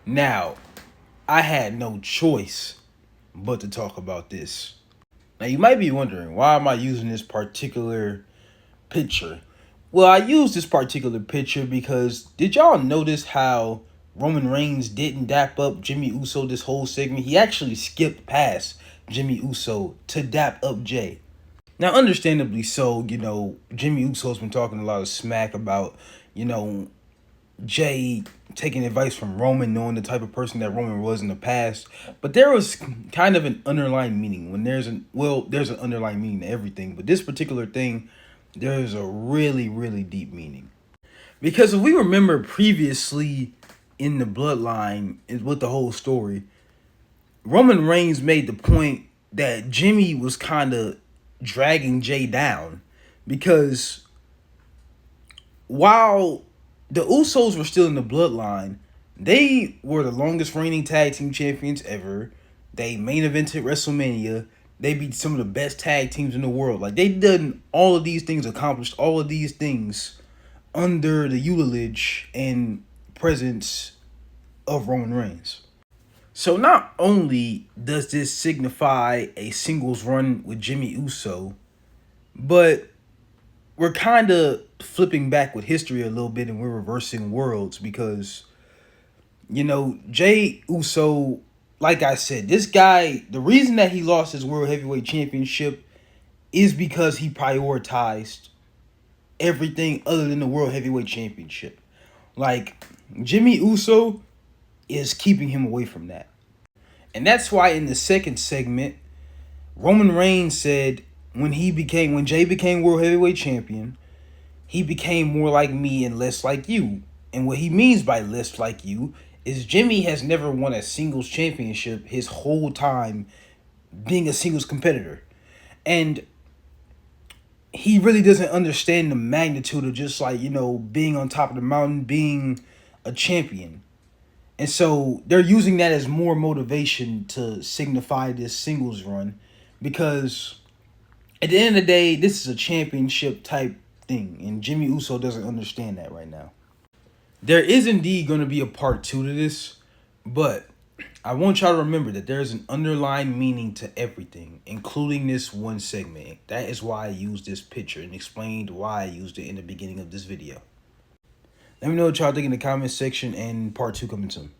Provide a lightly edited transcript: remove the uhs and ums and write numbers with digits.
Now, I had no choice but to talk about this. Now, you might be wondering, why am I using this particular picture? Well, I used this particular picture because did y'all notice how Roman Reigns didn't dap up Jimmy Uso this whole segment? He actually skipped past Jimmy Uso to dap up Jay. Now, understandably so, Jimmy Uso's been talking a lot of smack about, you know, Jay taking advice from Roman, knowing the type of person that Roman was in the past. But there was kind of an underlying meaning there's an underlying meaning to everything. But this particular thing, there's a really, really deep meaning. Because if we remember previously in the bloodline with the whole story, Roman Reigns made the point that Jimmy was kind of dragging Jay down because while the Usos were still in the bloodline, they were the longest reigning tag team champions ever. They main evented WrestleMania. They beat some of the best tag teams in the world. Like, they done all of these things, accomplished all of these things under the tutelage and presence of Roman Reigns. So not only does this signify a singles run with Jimmy Uso, but we're kind of flipping back with history a little bit and we're reversing worlds because, Jay Uso, like I said, this guy, the reason that he lost his World Heavyweight Championship is because he prioritized everything other than the World Heavyweight Championship. Like, Jimmy Uso is keeping him away from that. And that's why in the second segment, Roman Reigns said when Jay became World Heavyweight Champion, he became more like me and less like you. And what he means by less like you is Jimmy has never won a singles championship his whole time being a singles competitor. And he really doesn't understand the magnitude of just being on top of the mountain, being a champion. And so they're using that as more motivation to signify this singles run because at the end of the day, this is a championship type thing, and Jimmy Uso doesn't understand that right now. There is indeed going to be a part 2 to this, but I want y'all to remember that there is an underlying meaning to everything, including this one segment. That is why I used this picture and explained why I used it in the beginning of this video. Let me know what y'all think in the comments section, and part 2 coming soon.